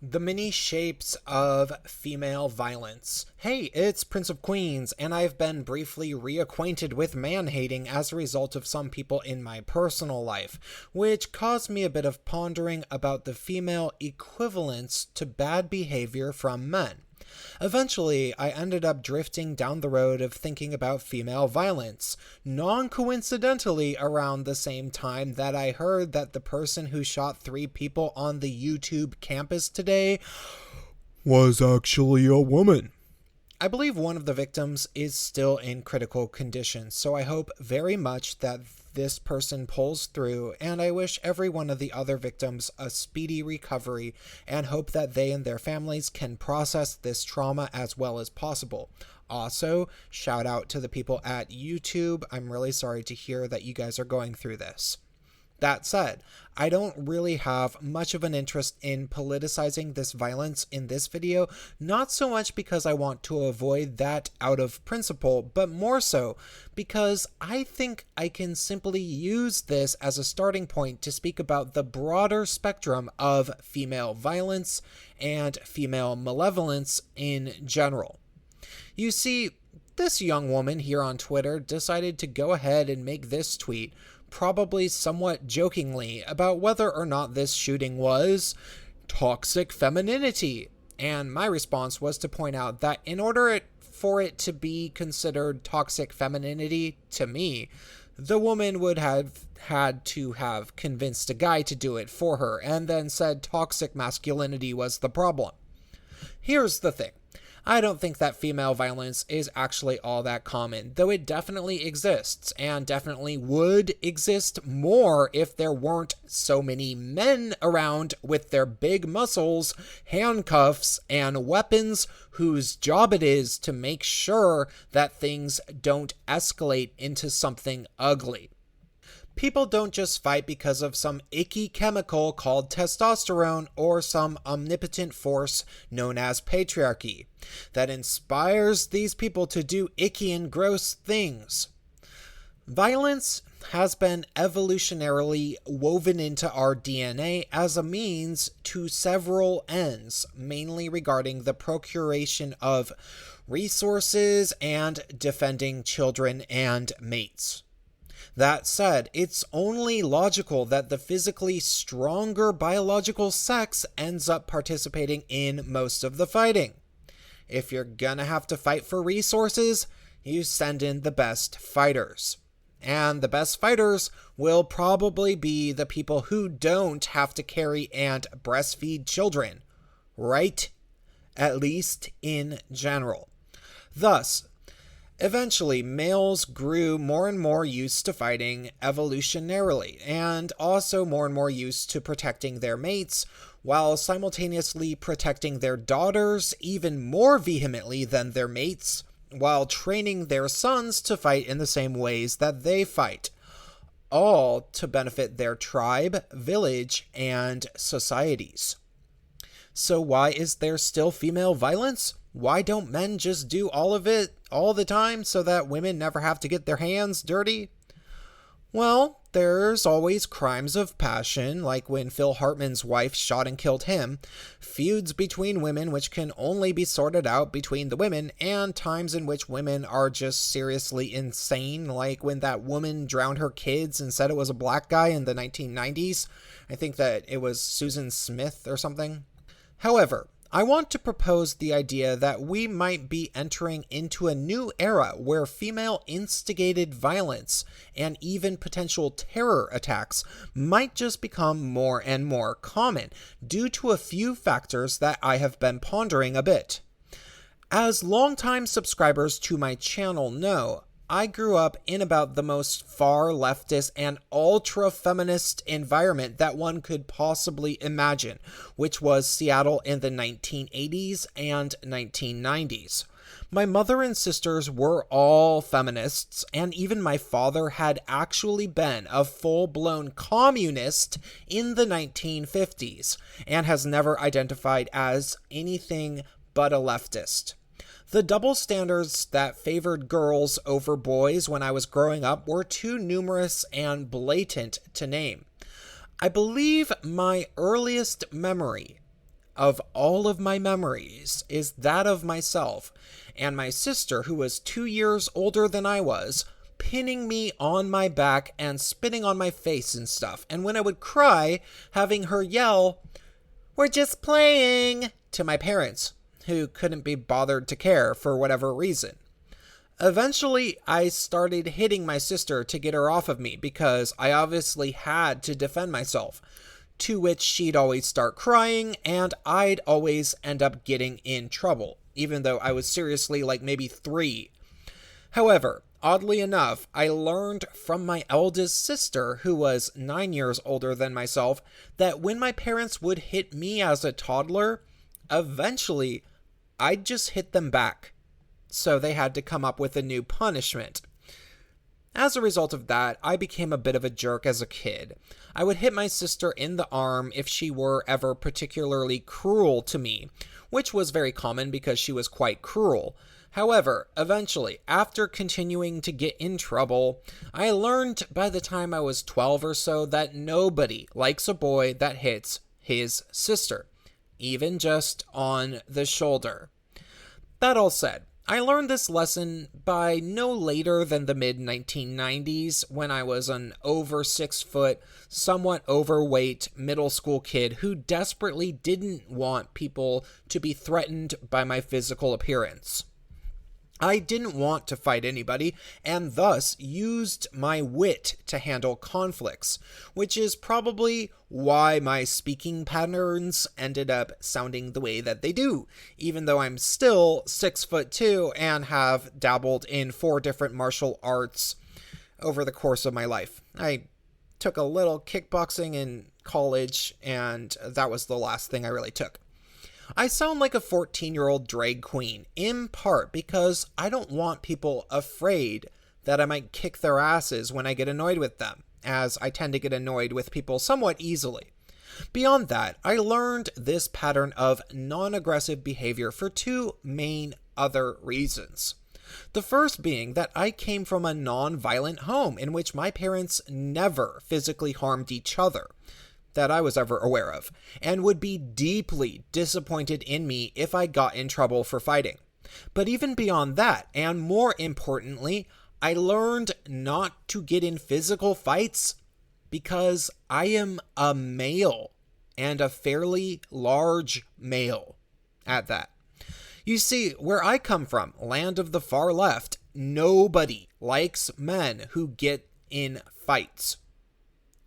The many shapes of female violence. Hey, it's Prince of Queens, and I've been briefly reacquainted with man-hating as a result of some people in my personal life, which caused me a bit of pondering about the female equivalents to bad behavior from men. Eventually, I ended up drifting down the road of thinking about female violence, non-coincidentally around the same time that I heard that the person who shot 3 people on the YouTube campus today was actually a woman. I believe one of the victims is still in critical condition, so I hope very much that this person pulls through, and I wish every one of the other victims a speedy recovery and hope that they and their families can process this trauma as well as possible. Also, shout out to the people at YouTube. I'm really sorry to hear that you guys are going through this. That said, I don't really have much of an interest in politicizing this violence in this video, not so much because I want to avoid that out of principle, but more so because I think I can simply use this as a starting point to speak about the broader spectrum of female violence and female malevolence in general. You see, this young woman here on Twitter decided to go ahead and make this tweet, probably somewhat jokingly, about whether or not this shooting was toxic femininity. And my response was to point out that in order for it to be considered toxic femininity to me, the woman would have had to have convinced a guy to do it for her and then said toxic masculinity was the problem. Here's the thing. I don't think that female violence is actually all that common, though it definitely exists, and definitely would exist more if there weren't so many men around with their big muscles, handcuffs, and weapons whose job it is to make sure that things don't escalate into something ugly. People don't just fight because of some icky chemical called testosterone or some omnipotent force known as patriarchy that inspires these people to do icky and gross things. Violence has been evolutionarily woven into our DNA as a means to several ends, mainly regarding the procuration of resources and defending children and mates. That said, it's only logical that the physically stronger biological sex ends up participating in most of the fighting. If you're gonna have to fight for resources, you send in the best fighters. And the best fighters will probably be the people who don't have to carry and breastfeed children, right? At least in general. Thus, eventually, males grew more and more used to fighting evolutionarily, and also more and more used to protecting their mates, while simultaneously protecting their daughters even more vehemently than their mates, while training their sons to fight in the same ways that they fight, all to benefit their tribe, village, and societies. So why is there still female violence? Why don't men just do all of it all the time so that women never have to get their hands dirty? Well, there's always crimes of passion, like when Phil Hartman's wife shot and killed him, feuds between women which can only be sorted out between the women, and times in which women are just seriously insane, like when that woman drowned her kids and said it was a black guy in the 1990s. I think that it was Susan Smith or something. However, I want to propose the idea that we might be entering into a new era where female-instigated violence and even potential terror attacks might just become more and more common due to a few factors that I have been pondering a bit. As longtime subscribers to my channel know, I grew up in about the most far leftist and ultra-feminist environment that one could possibly imagine, which was Seattle in the 1980s and 1990s. My mother and sisters were all feminists, and even my father had actually been a full-blown communist in the 1950s, and has never identified as anything but a leftist. The double standards that favored girls over boys when I was growing up were too numerous and blatant to name. I believe my earliest memory of all of my memories is that of myself and my sister, who was 2 years older than I was, pinning me on my back and spitting on my face and stuff. And when I would cry, having her yell, "We're just playing," to my parents, who couldn't be bothered to care for whatever reason. Eventually, I started hitting my sister to get her off of me because I obviously had to defend myself, to which she'd always start crying and I'd always end up getting in trouble, even though I was seriously like maybe 3. However, oddly enough, I learned from my eldest sister, who was 9 years older than myself, that when my parents would hit me as a toddler, eventually I'd just hit them back. So they had to come up with a new punishment. As a result of that, I became a bit of a jerk as a kid. I would hit my sister in the arm if she were ever particularly cruel to me, which was very common because she was quite cruel. However, eventually, after continuing to get in trouble, I learned by the time I was 12 or so that nobody likes a boy that hits his sister, even just on the shoulder. That all said, I learned this lesson by no later than the mid-1990s when I was an over 6 foot, somewhat overweight middle school kid who desperately didn't want people to be threatened by my physical appearance. I didn't want to fight anybody, and thus used my wit to handle conflicts, which is probably why my speaking patterns ended up sounding the way that they do, even though I'm still 6'2" and have dabbled in 4 different martial arts over the course of my life. I took a little kickboxing in college, and that was the last thing I really took. I sound like a 14-year-old drag queen, in part because I don't want people afraid that I might kick their asses when I get annoyed with them, as I tend to get annoyed with people somewhat easily. Beyond that, I learned this pattern of non-aggressive behavior for 2 main other reasons. The first being that I came from a non-violent home in which my parents never physically harmed each other, that I was ever aware of, and would be deeply disappointed in me if I got in trouble for fighting. But even beyond that, and more importantly, I learned not to get in physical fights because I am a male, and a fairly large male at that. You see, where I come from, land of the far left, nobody likes men who get in fights.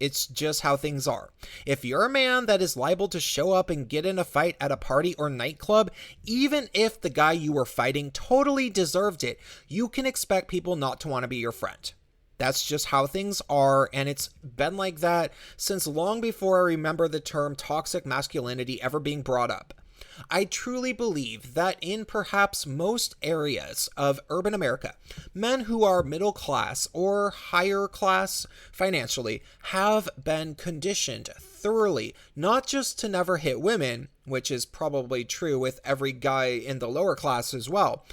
It's just how things are. If you're a man that is liable to show up and get in a fight at a party or nightclub, even if the guy you were fighting totally deserved it, you can expect people not to want to be your friend. That's just how things are, and it's been like that since long before I remember the term toxic masculinity ever being brought up. I truly believe that in perhaps most areas of urban America, men who are middle class or higher class financially have been conditioned thoroughly not just to never hit women, which is probably true with every guy in the lower class as well,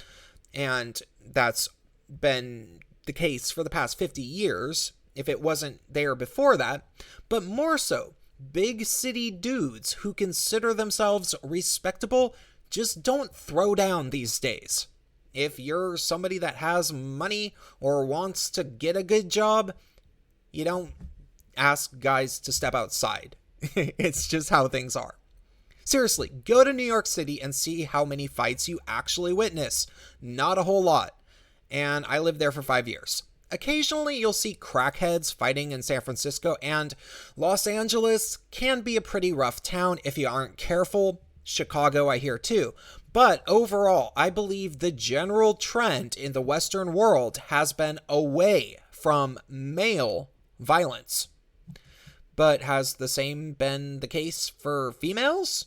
and that's been the case for the past 50 years, if it wasn't there before that, but more so, big city dudes who consider themselves respectable just don't throw down these days. If you're somebody that has money or wants to get a good job, you don't ask guys to step outside. It's just how things are. Seriously, go to New York City and see how many fights you actually witness. Not a whole lot. And I lived there for 5 years. Occasionally, you'll see crackheads fighting in San Francisco, and Los Angeles can be a pretty rough town if you aren't careful. Chicago, I hear too. But overall, I believe the general trend in the Western world has been away from male violence. But has the same been the case for females?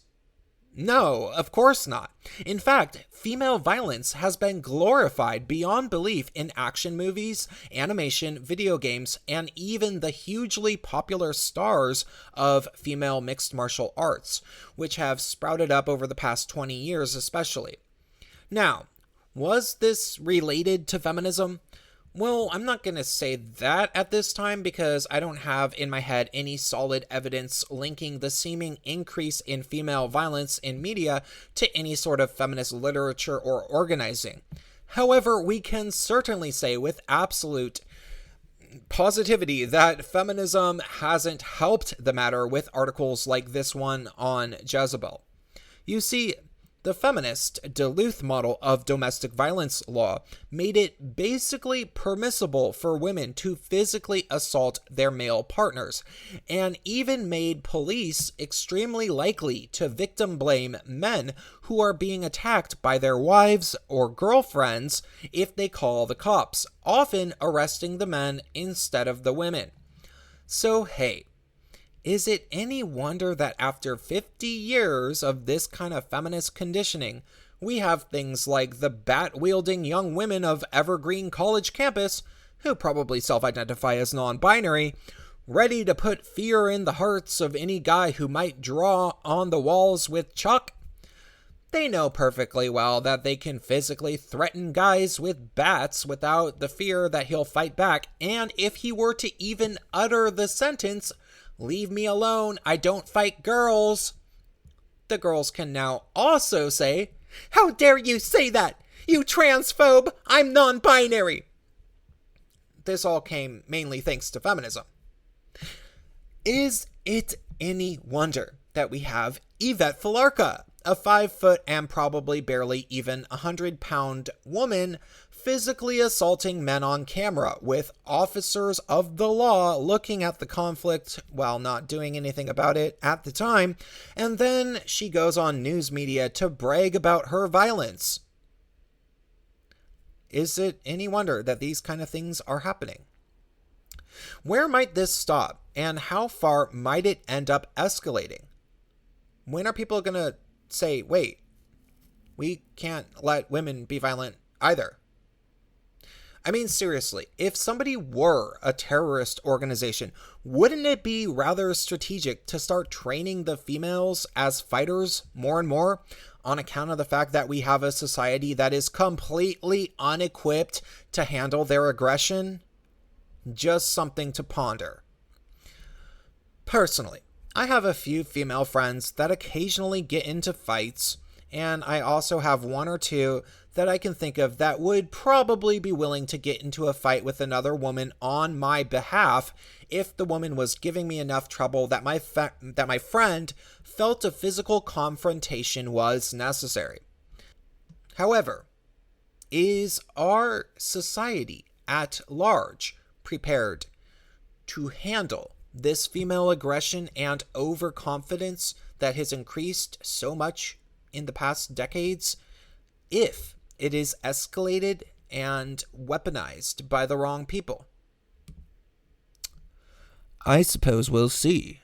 No, of course not. In fact, female violence has been glorified beyond belief in action movies, animation, video games, and even the hugely popular stars of female mixed martial arts, which have sprouted up over the past 20 years especially. Now, was this related to feminism? Well, I'm not going to say that at this time because I don't have in my head any solid evidence linking the seeming increase in female violence in media to any sort of feminist literature or organizing. However, we can certainly say with absolute positivity that feminism hasn't helped the matter with articles like this one on Jezebel. You see, the feminist Duluth model of domestic violence law made it basically permissible for women to physically assault their male partners, and even made police extremely likely to victim blame men who are being attacked by their wives or girlfriends if they call the cops, often arresting the men instead of the women. So hey, is it any wonder that after 50 years of this kind of feminist conditioning, we have things like the bat-wielding young women of Evergreen College campus, who probably self-identify as non-binary, ready to put fear in the hearts of any guy who might draw on the walls with chalk? They know perfectly well that they can physically threaten guys with bats without the fear that he'll fight back, and if he were to even utter the sentence, "Leave me alone, I don't fight girls," the girls can now also say, "How dare you say that? You transphobe! I'm non-binary!" This all came mainly thanks to feminism. Is it any wonder that we have Yvette Falarca, a 5-foot and probably barely even 100-pound woman, physically assaulting men on camera, with officers of the law looking at the conflict while not doing anything about it at the time, and then she goes on news media to brag about her violence? Is it any wonder that these kind of things are happening? Where might this stop, and how far might it end up escalating? When are people going to say, wait, we can't let women be violent either? I mean, seriously, if somebody were a terrorist organization, wouldn't it be rather strategic to start training the females as fighters more and more, on account of the fact that we have a society that is completely unequipped to handle their aggression? Just something to ponder. Personally, I have a few female friends that occasionally get into fights, and I also have one or two that I can think of that would probably be willing to get into a fight with another woman on my behalf if the woman was giving me enough trouble that my friend felt a physical confrontation was necessary. However, is our society at large prepared to handle this female aggression and overconfidence that has increased so much in the past decades, if it is escalated and weaponized by the wrong people? I suppose we'll see.